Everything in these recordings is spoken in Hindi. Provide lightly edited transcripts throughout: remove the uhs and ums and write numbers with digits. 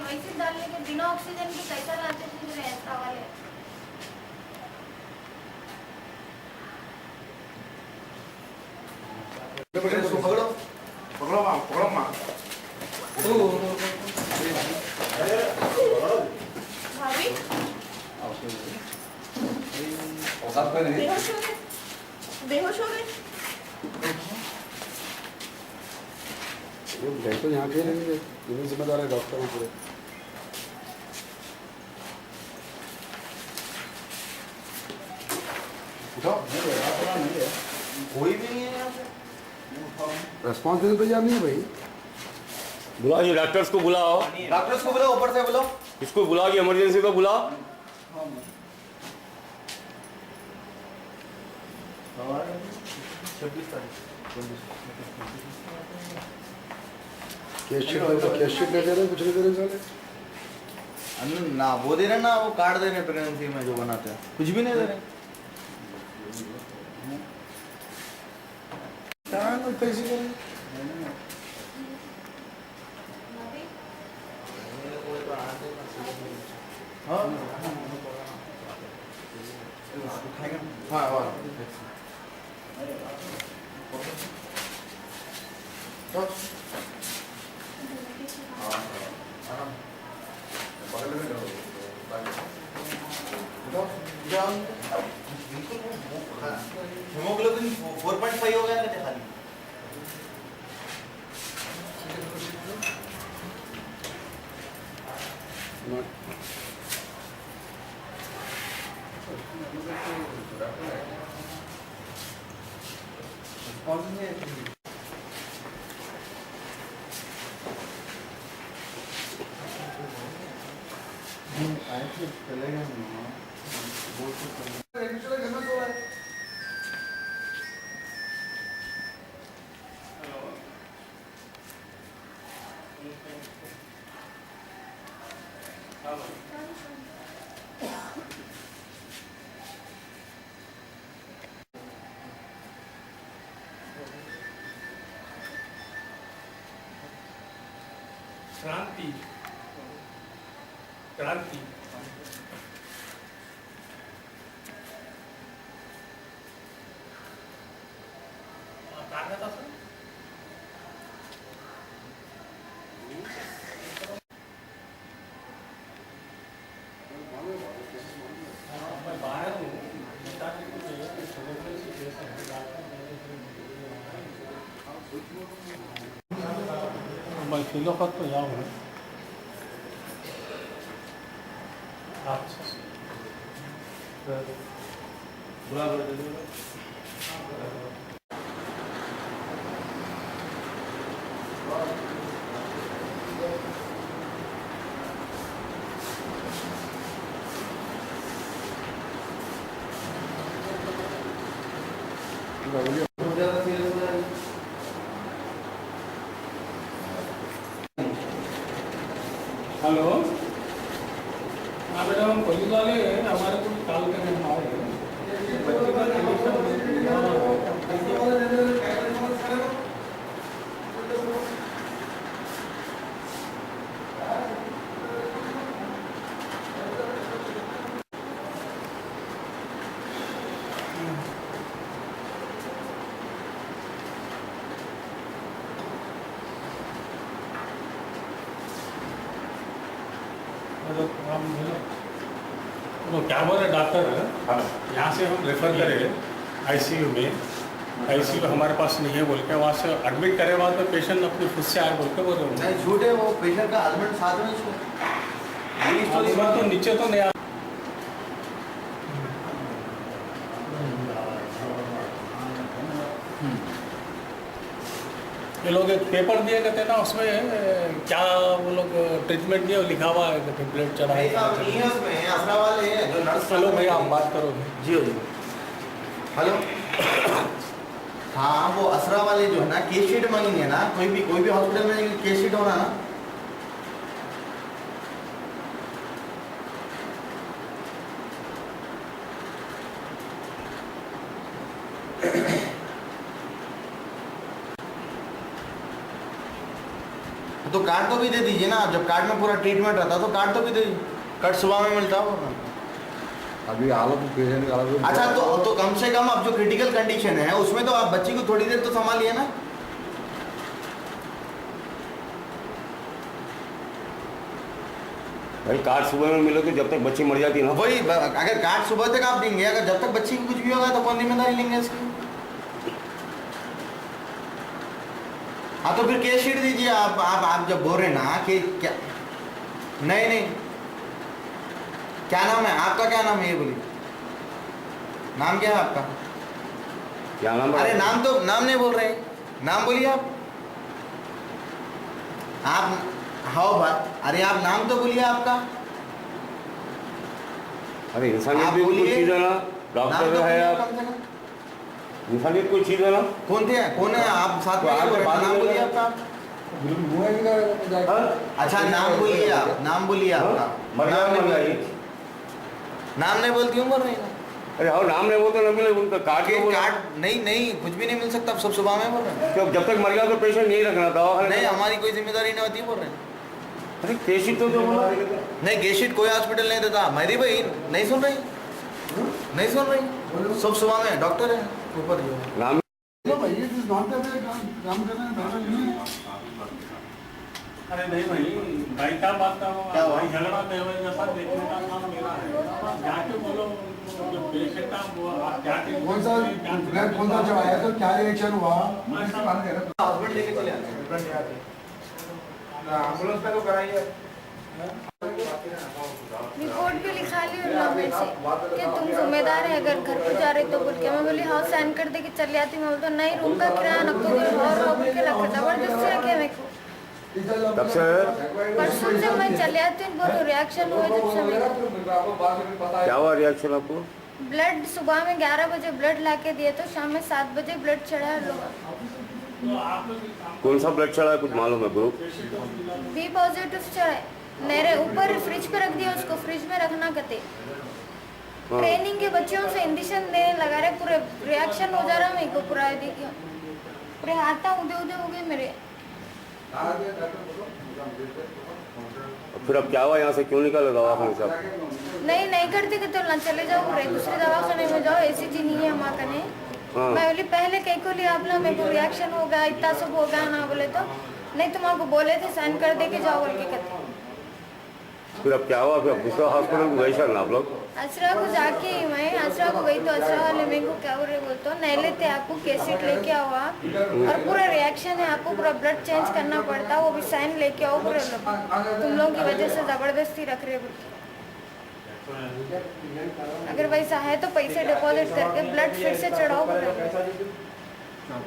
वैसे डालने के बिना ऑक्सीजन के कैसा लाते फिर रहे ऐसा वाले। पकड़ो पकड़ो माँ पकड़ो माँ। भाभी बेहोश हो गए। तो यहाँ के रहेंगे, इन्हीं जिम्मेदार है डॉक्टर हैं पूरे। कोई भी नहीं है यहाँ पे। रेस्पॉन्स देने तैयार नहीं है भाई। बुलाओ ये डॉक्टर्स को बुलाओ, डॉक्टर्स को बुलाओ, ऊपर से बुलाओ। इसको बुलाओ, ये इमरजेंसी को बुलाओ। केस शीट ले दे रहे हैं, कुछ नहीं दे रहे साले। ना वो दे रहे ना, वो कार्ड दे रहे प्रेगनेंसी में जो बनाते हैं, कुछ भी नहीं दे रहे। कैसे करें? हाँ हाँ हाँ हेमोग्लोबिन 4.5 हो गया क्या खाली? क्रांति क्रांति ताकत असं बाहेर मैं फिलोफत तो जाऊँ। अच्छा हेलो, हाँ बेटा, हम पुलिस वाले हैं, हमारे को कॉल करने हम आए हैं। बच्चे का तो क्या बोल रहे डॉक्टर, यहाँ से हम रेफर करें आईसीयू में। आईसीयू हमारे पास नहीं है बोल के, वहाँ से एडमिट करे बाद में पेशेंट अपनी खुद से आए बोल के बोल रहे हो। नहीं झूठ है, वो पेशेंट का हस्बैंड साथ में तो नीचे तो नहीं आ। ये लोग एक पेपर दिए कहते हैं ना, उसमें क्या वो लोग ट्रीटमेंट दिए लिखा हुआ है कि ब्लड चढ़ा है। चलो भैया आप बात करो। जी जी हेलो। हाँ वो असरा वाले जो है ना, केस शीट मांगेंगे ना, कोई भी हॉस्पिटल में केस शीट होना ना। तो तो कार्ड तो भी दे दीजिए ना, जब कार्ड में पूरा ट्रीटमेंट रहता तो कार्ड तो भी दे दीजिए, कार्ड सुबह में मिलता होगा। अभी हालत पेशेंट की हालत अच्छा तो कम से कम अब जो क्रिटिकल कंडीशन है उसमें तो आप बच्ची को थोड़ी देर तो संभालिए ना। भाई कार्ड सुबह में मिले तो जब तक बच्ची मर जाती है ना। वही अगर कार्ड सुबह तक आप देंगे, अगर जब तक बच्ची की कुछ भी होगा तो कौन जिम्मेदारी लेंगे इसकी? हाँ तो फिर केस शीट दीजिए आप जब बोल रहे ना कि क्या नहीं क्या नाम है आपका, क्या नाम है ये बोलिए, नाम क्या है आपका? क्या नाम है? अरे नाम नहीं बोल रहे, नाम बोलिए आप हाँ बात, अरे आप नाम तो बोलिए आपका। अरे इंसानियत आप भी कोई बोलिए। चीज़ है ना, नाम डॉक्टर तो है बोलिए आप, कम से कम। इंसानियत कोई चीज़ है ना। कौन है आप साथ में तो नाम आगे बोलिए आपका। मुंह है कि ना हाँ? अच्छा नाम बोलिए आप, नाम बोलिए आपका। मर नाम जाए, नहीं मर जाए। बोलती, नाम नहीं बोलती हूँ बोल रही हूँ। अरे हाँ नाम नहीं बोलते ना मिले उनका कार्ड के तो बोला। कार्ड नहीं कुछ भी नहीं मिल सकता, अब सब सुबह में बोल रहे हैं। तो जब तक मर गया तो पेशेंट नहीं रखना था। नहीं हमारी कोई जिम्मेदारी नहीं होती बोल रहे हैं। अरे केसी तो बोला नहीं गेशिट कोई हॉस्पिटल नहीं देता। मेरी भाई नहीं सुन रही सब सुबह में डॉक्टर है ऊपर जो नाम भाई ये नॉट द काम करना है। अरे नहीं भाई क्या बात कर रहा हूँ, भाई झगड़ा नहीं हो जैसा देखने का काम मेरा है। जाके बोलो जो पेशेंट का वो आप जाके कौन सा ब्लड कौन सा चढ़ाया तो क्या रिएक्शन हुआ? हस्बैंड लेके चले आते एम्बुलेंस पे तो कराइए। रिपोर्ट भी लिखा ली उन लोग मेरे से कि तुम जिम्मेदार है अगर घर पे जा रहे तो बोल के। मैं बोली हाँ साइन कर दे कि चली आती। मैं बोलता नहीं रूम का किराया न तो और रो के रखा जबरदस्ती रखे मेरे को। तब से परसों से मैं चले आती हूँ, बहुत रिएक्शन हुआ जब से मेरे को। क्या हुआ रिएक्शन आपको? ब्लड सुबह में 11 बजे ब्लड ला के दिए तो शाम में 7 बजे ब्लड चढ़ा लोग। कौन सा ब्लड चढ़ा है कुछ मालूम है ग्रुप? बी पॉजिटिव चढ़ा मेरे ऊपर फ्रिज पे रख दिया उसको, फ्रिज में रखना कहते। हाँ। ट्रेनिंग के बच्चों से इंजेक्शन देने लगा रहे, पूरे रिएक्शन हो जा रहा मेरे को पूरा। देखिए पूरे हाथ उदे हो गए मेरे। फिर अब क्या हुआ, यहाँ से क्यों निकाले दवाखाने से आप? नहीं करते कि तो ना चले जाओ रे दूसरे दवाखाने में जाओ, ऐसी जी नहीं है हमारे कने। हाँ। मैं बोली पहले कहीं को लिया अपना मेरे को रिएक्शन होगा इतना सब होगा ना बोले तो नहीं तुम आपको बोले थे साइन कर दे के जाओ बोल के कहते। फिर अब क्या हुआ? फिर दूसरा हॉस्पिटल गए सर ना आप लोग? असरा को जाके मैं असरा को गई तो असरा वाले मेरे को क्या बोल रहे बोलते नहीं लेते आपको कैसेट लेके आओ आप और पूरा रिएक्शन है आपको पूरा ब्लड चेंज करना पड़ता वो भी साइन लेके आओ पूरे लोग तुम लोगों की वजह से जबरदस्ती रख रहे बोल के। अगर वैसा है तो पैसे डिपॉजिट करके ब्लड फिर से चढ़ाओ पूरे।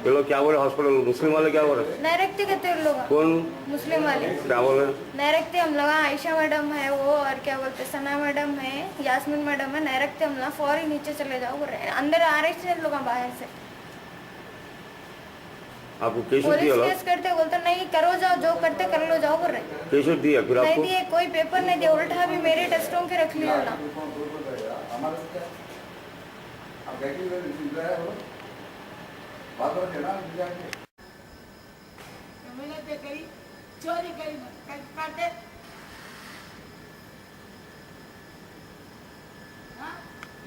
ये लोग क्या बोल रहे हॉस्पिटल मुस्लिम वाले क्या बोल रहे? नहीं रखते कहते उन लोग कौन मुस्लिम वाले क्या बोल रहे? नहीं रखते हम लोग। आयशा मैडम है वो और क्या बोलते सना मैडम है यास्मीन मैडम है नहीं रखते हम लोग। फौरी नीचे चले जाओ बोल रहे अंदर आ रहे थे लोग बाहर से। आपको केसेट पुलिस दिया? केस करते बोलते नहीं करो जाओ जो करते कर लो जाओ बोल रहे। केसेट दिया फिर नहीं आपको? दिए कोई पेपर नहीं दिया उल्टा भी मेरे टेस्टों के रख लियो ना। चोरी करी काटे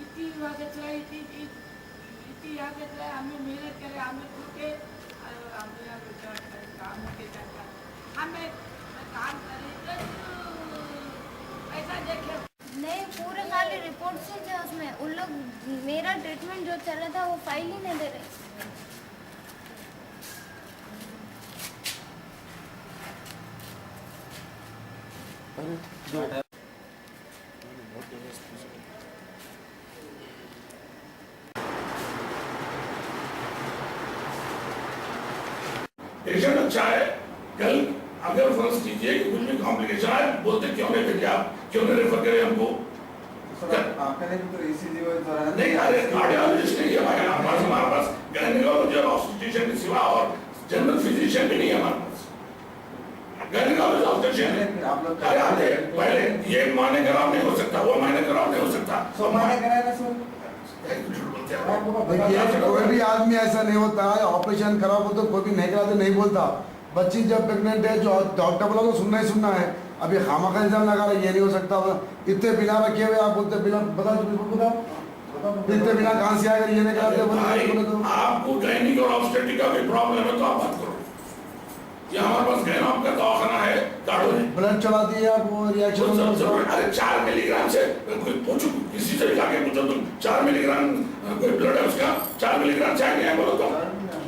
इतनी वागे चलाई इतनी आगे चलाई हमें मेहनत करे हमें टूटे काम के जाता हमें काम करे ऐसा देखे नहीं पूरे खाली रिपोर्ट से थे उसमें उन लोग मेरा ट्रीटमेंट जो चल रहा था वो फाइल ही नहीं दे रहे। पेशेंट अच्छा है, कल अगर फर्ज कीजिए कि कुछ भी कॉम्प्लिकेशन आए बोलते क्यों नहीं भेजे आप, क्यों नहीं रेफर करे हमको? नहीं अरे कार्डियोलॉजिस्ट नहीं है भाई हमारे पास गायनेकोलॉजी और ऑब्स्टेट्रिशियन के सिवा और जनरल फिजिशियन भी नहीं है हमारे पास। गायनेकोलॉजी ऑब्स्टेट्रिशियन अरे आते पहले ये महीने खराब नहीं हो सकता, वो महीने खराब नहीं हो सकता, तो मैंने कराया सर। देखिए कोई भी आदमी ऐसा नहीं होता है, ऑपरेशन खराब हो तो कोई भी नहीं कराते नहीं बोलता। बच्ची जब प्रेग्नेंट है जो डॉक्टर बोला तो सुनना ही सुनना है। अब ये खामखा इल्जाम लगा रहा है, ये नहीं हो सकता। इतने बिना रखे हुए आप बोलते बिना बता इतने बिना कहाँ से आएगा, ये नहीं कराते तो आपको गायनिक और ऑब्स्टेट्रिक का भी प्रॉब्लम है तो आप बात करो। ये हमारे पास गायनिक का दवाखाना है, काढ़ो है। ब्लड चढ़ा दिए आप, वो रिएक्शन अरे 4 मिलीग्राम से कोई पूछो, किसी से जाके पूछो तुम 4 मिलीग्राम कोई ब्लड है उसका 4 मिलीग्राम चाहे नहीं है बोलो तो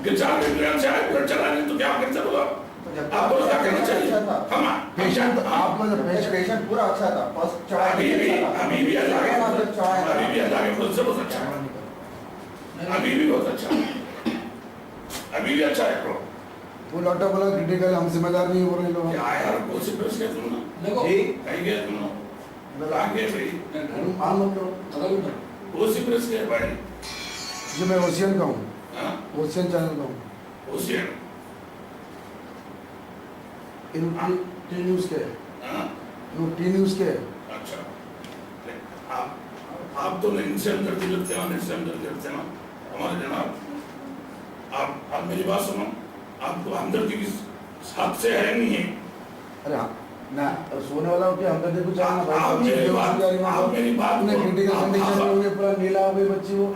कि 4 मिलीग्राम से ब्लड चढ़ा नहीं तो क्या करते बोलो आप बोलो क्या करना चाहिए। हम पेशेंट आपका पेशेंट पूरा अच्छा था, फर्स्ट चढ़ा अभी भी अल्लाह के फजल से बहुत अच्छा है, अभी भी बहुत अच्छा है, अभी भी अच्छा है। वो डॉक्टर बोला क्रिटिकल, हम जिम्मेदार नहीं हो रहे लोग। क्या यार वो से प्रेस के तुम ना जी कहीं गए तुम ना आगे भाई मान लो वो से प्रेस के भाई जो मैं ओशियन का हूँ, हां ओशियन चैनल का हूँ, ओशियन इन टी न्यूज़ के हां टी न्यूज़ के। अच्छा आप तो नहीं से अंदर दिल लगते हैं, नहीं से अंदर करते हैं हमारे जनाब। आप मेरी बात सुनो, आपको हमदर्दी किस हद से है नहीं है। अरे हाँ ना सोने वाला हो क्या हमदर्दी को चाहना आप मेरी बात उन्हें क्रिटिकल कंडीशन में उन्हें पूरा नीला हो गई बच्ची वो,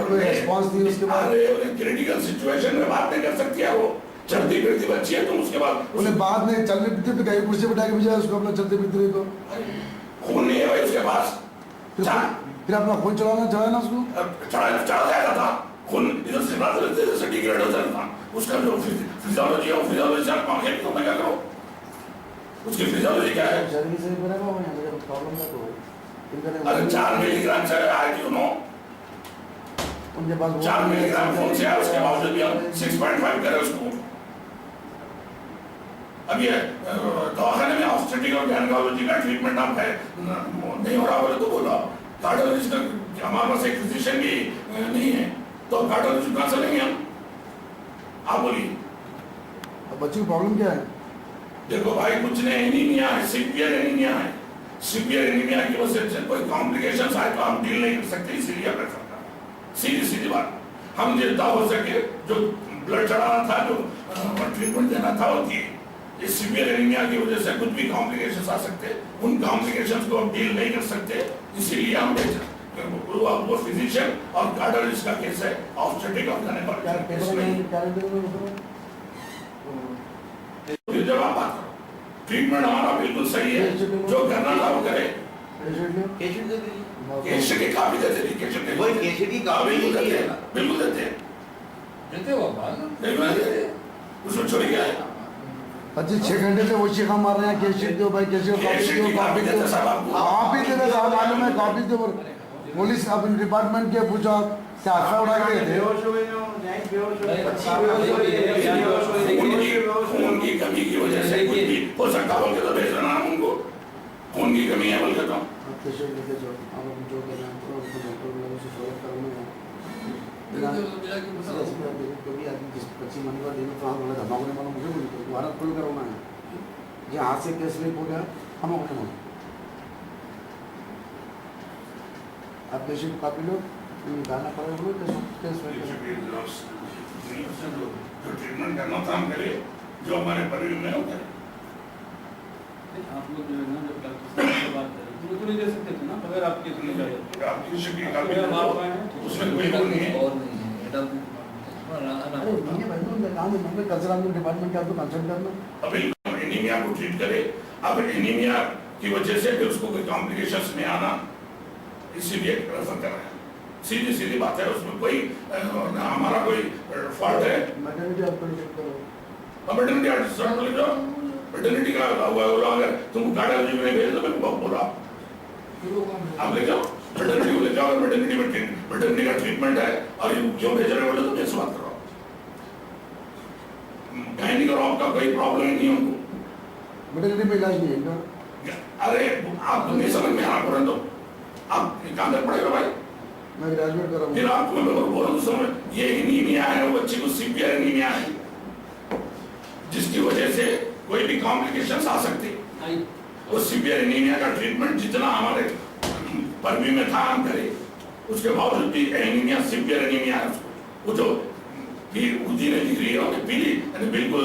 कोई रिस्पांस नहीं उसके बाद। अरे क्रिटिकल सिचुएशन में बात नहीं कर सकती है, वो चलती फिरती बच्ची है, तुम उसके बाद उन्हें बाद में चलने फिरते तो कहीं कुर्सी बिठा के भेजा उसको अपना चलते फिरते रही तो खून नहीं है भाई उसके पास, फिर अपना खून चढ़ाना ना उसको चढ़ा जाएगा था खून इधर से इधर से डिग्रेड हो जाता था। उसका जो फिजियोलॉजी है वो फिजियोलॉजी आप मांगे तो मैं क्या करूं, उसकी फिजियोलॉजी क्या है। शरीर से बनेगा वो यहाँ प्रॉब्लम है तो अरे 4 मिलीग्राम से आई यू नो उनके पास 4 मिलीग्राम खून से उसके बावजूद भी हम 6.5 करें उसको। अब ये दवाखाने में ऑब्स्टेट्रिक और गायनेकोलॉजी का ट्रीटमेंट आप है नहीं हो रहा बोले तो बोलो। कार्डियोलॉजिस्ट का हमारे पास एक फिजिशियन भी नहीं है तो कार्डियोलॉजिस्ट कहाँ से लेंगे हम, आप बोलिए। बच्ची की प्रॉब्लम क्या है? देखो भाई कुछ नहीं, एनीमिया है, सीवियर एनीमिया है। सीवियर एनीमिया की वजह से कोई कॉम्प्लिकेशंस आए तो हम डील नहीं कर सकते, इसीलिए कर सकता सीधी बात। हम जितना हो सके जो ब्लड चढ़ाना था, जो ट्रीटमेंट देना था वो दिए। इस सीवियर एनीमिया की वजह से कुछ भी कॉम्प्लिकेशंस आ सकते, उन कॉम्प्लिकेशंस को हम डील नहीं कर सकते, इसीलिए हम वो फिजिशियन और कार्डियोलॉजिस्ट का केस है ऑब्स्टेट्रिक और गायनेकोलॉजी। फिर जब आप बात करो ट्रीटमेंट हमारा बिल्कुल सही है, जो करना था वो करे। केशेड दे दीजिए, केशेड की काफी देते थे, केशेड के वही केशेड की काफी बिल्कुल देते उसमें छोड़ी क्या है। 25-6 घंटे से वो चीखा मार रहे हैं केशेड दो भाई, केशेड कॉपी दो आप ही देते साहब, मालूम है कॉपी दो। पुलिस अपने डिपार्टमेंट के पूछो क्या उड़ा के थे खून की कमी की वजह से कुछ भी हो सकता बोल के तो भेज देना उनको, खून की कमी है बोल के तो केशेड लेके जाओ आप जो करना है उसको डॉक्टर लोगों से सॉल्व करना है। कभी आदमी जिस 25 मन का दिन तो हम बोले धमाके में मुझे बोली तो दोबारा खोल करवाना है जी हाथ से केस स्लिप हो गया हम अपने आप पेशेंट कॉपी लो निकालना पड़ेगा बोलो केस जो ट्रीटमेंट करना था हम करे, जो हमारे परिवार में होता है। आप लोग जो है ना जब डॉक्टर से बात करें तो नहीं दे सकते थे ना, अगर आपकी इतनी जाए आपकी शिकायत काफी उसमें कोई वो नहीं है और नहीं है अरे नहीं है भाई तो काम है कल्चरल डिपार्टमेंट का तो कंसल्ट करना। अब एनीमिया को ट्रीट करे, अब एनीमिया की वजह से फिर उसको कोई कॉम्प्लिकेशंस में आना, इसीलिए रेफर कर रहे हैं। सीधी बात है, उसमें कोई हमारा कोई फॉल्ट है। मैटरनिटी आपको चेक करो, मैटरनिटी सर्ट ले जाओ, मैटरनिटी का हुआ है, अगर तुम कार्डियोलॉजी में नहीं भेज तो मैं बोला आप ले जाओ मैटरनिटी को ले जाओ, मैटरनिटी का ट्रीटमेंट है और क्यों भेज रहे बोले तो मैं बात करो। गायनिक और आपका कोई प्रॉब्लम नहीं है उनको, मैटरनिटी में इलाज नहीं है। अरे आप नहीं समझ में आ रहा तो आप काम कर पड़ेगा भाई। मैं ग्रेजुएट कर रहा हूँ। फिर आपको मैं बोल रहा हूँ ये एनीमिया है, वो बच्चे को सीवियर एनीमिया है जिसकी वजह से कोई भी कॉम्प्लिकेशंस आ सकते हैं। वो सीवियर एनीमिया का ट्रीटमेंट जितना हमारे परवी में था हम करे, उसके बावजूद भी एनीमिया सीवियर एनीमिया है उसको, वो जो पीली ने डिग्री है पीली यानी बिल्कुल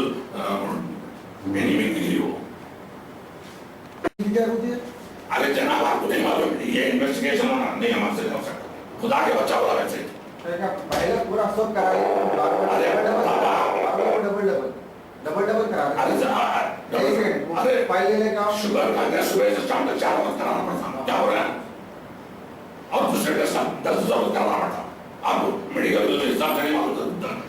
एनीमिक डिग्री हो। क्या होती है? अरे जनाब आपको नहीं मालूम, ये इन्वेस्टिगेशन होना नहीं हम आपसे कर सकते, खुदा के बच्चा बोला वैसे। पहले पूरा सब करा अरे डबल करा अरे फाइल ले लेकर आओ। शुगर का गैस सुबह से शाम तक 4 वक्त कराना पड़ता, क्या हो रहा है? और दूसरे के साथ 10 वक्त कराना पड़ता। आपको मेडिकल हिसाब से नहीं मालूम,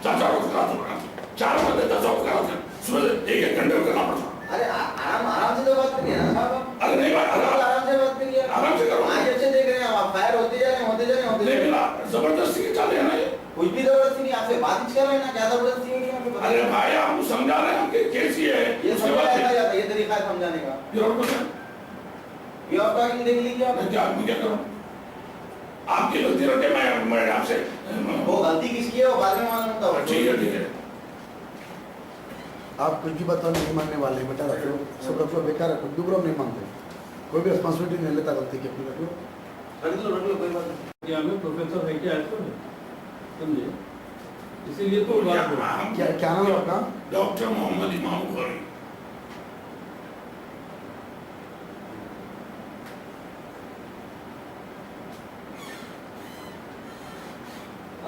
4 वक्त कराते पड़ता, 4 वक्त 10 वक्त कराते, सुबह से 1 घंटे में करना पड़ता। अरे आराम से तो बात करिए ना साहब। अरे नहीं भाई, आराम से बात करिए, आराम से करो। आज अच्छे देख रहे हैं आप, फायर होते जा रहे हैं नहीं मिला, जबरदस्ती के चले ना ये। कुछ भी जबरदस्ती नहीं, आपसे बात ही कर रहे हैं ना, क्या जबरदस्ती नहीं है? अरे भाई आपको समझा रहे हैं कि केस ये है, ये उसके समझाया बाद जाता है, ये तरीका है समझाने का। ये और कुछ है? ये आप टॉकिंग देख लीजिए आप। मैं क्या करूं? आपकी गलती रखे, मैं आपसे वो गलती किसकी है वो बाद में मालूम होता है। ठीक है। आप कुछ भी बताओ नहीं मानने वाले, बेटा रखो सब रखो, बेकार है, कुछ भी नहीं मानते, कोई भी रिस्पॉन्सिबिलिटी नहीं लेता गलती की अपनी। रख लो कोई बात नहीं। क्या हमें प्रोफेसर है क्या ऐसा है, समझे? इसीलिए तो बात हो रही है। क्या नाम है आपका? डॉक्टर मोहम्मद इमाम बुखारी।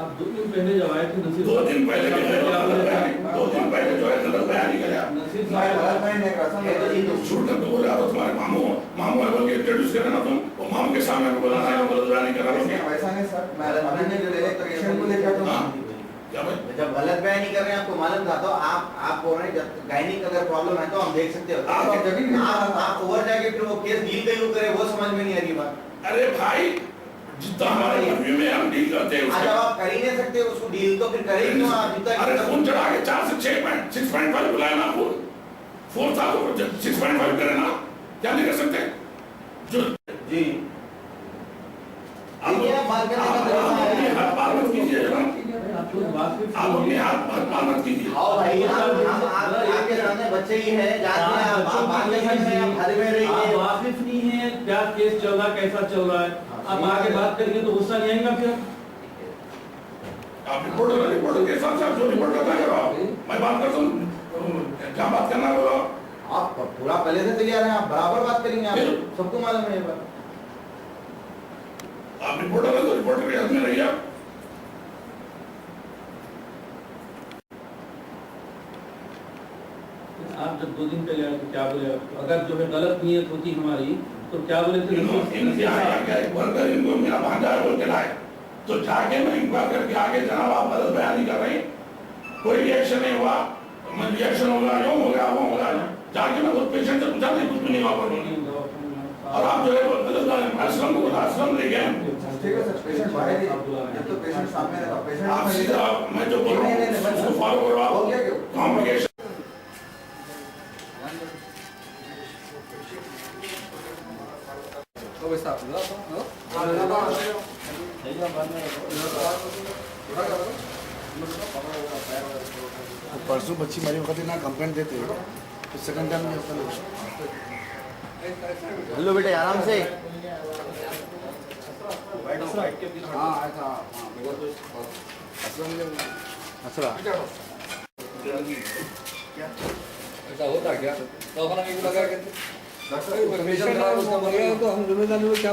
आप 2 दिन पहले जब आए थे नसीर 2 दिन पहले जो है गलत बयानी करे आप। नसीर साहब झूठ तो बोल रहा हो, तुम्हारे मामू है बोल के इंट्रोड्यूस करे ना तुम, वो मामू के सामने बोला ना गलत बयानी कर रहा हो। वैसा नहीं सर, मैं अभी नहीं ले तो पेशेंट को लेकर तो क्या भाई? जब गलत बयानी कर रहे हैं आपको मालूम था तो आप बोल रहे हैं जब गायनिक अगर प्रॉब्लम है तो हम देख सकते हो। आप ओवर जाके फिर वो केस डील क्यों करे वो समझ में नहीं आ रही बात। अरे भाई जितना हमारे रिव्यू में हम डील करते हैं जब आप कर ही नहीं सकते उसको डील तो फिर करें क्यों आप? अरे फोन चढ़ा के 4 से 6.5 बुलाया ना, फोन था तो 6.5 करे ना, क्या नहीं कर सकते? जो जी आप अपने हाथ पार मत कीजिए ना, आप अपने हाथ पार मत कीजिए। आओ भाई, आपके सामने बच्चे ही हैं, जाते हैं आप बात कर सकते हैं, घर में रहिए। आप वाकिफ नहीं है क्या केस चल रहा है, कैसा चल रहा है, आप आगे बात करेंगे तो गुस्सा नहीं आएगा फिर? आप रिपोर्टर के साथ साथ जो रिपोर्ट करता है मैं बात करता हूँ, क्या बात करना है बोलो। आप पूरा पहले से तैयार हैं, आप बराबर बात करेंगे, आप सबको मालूम है ये बात। आप रिपोर्टर है तो रिपोर्टर के हाथ में रहिए। आप जब 2 दिन पहले आए तो क्या बोले? अगर जो है गलत नीयत होती हमारी तो क्या बोले थे? इनके आया क्या एक वर्कर इनको मेरा भांजा है बोल के लाए, तो जाके मैं इंक्वायर करके आगे जनाब आप गलत बयानी कर रहे हैं, कोई रिएक्शन नहीं हुआ, रिएक्शन होगा यूं होगा वो होगा, जाके मैं खुद पेशेंट से पूछा नहीं, कुछ भी नहीं हुआ। और आप जो है गलत आश्रम को आश्रम ले गए। ठीक है सर, पेशेंट बाहर ही जब तो पेशेंट सामने रहेगा, पेशेंट आप सीधा मैं जो बोल रहा हूँ उसको फॉलो करो आप। कॉम्प्लिकेशन परसों बच्ची मरी वक्त ना कंप्लेंट देते हो तो सेकंड टाइम में होता है। हेलो बेटे आराम से। हाँ आया था असरा ऐसा होता क्या? तो अपना भी लगा के डॉक्टर को जिम्मेदारी में क्या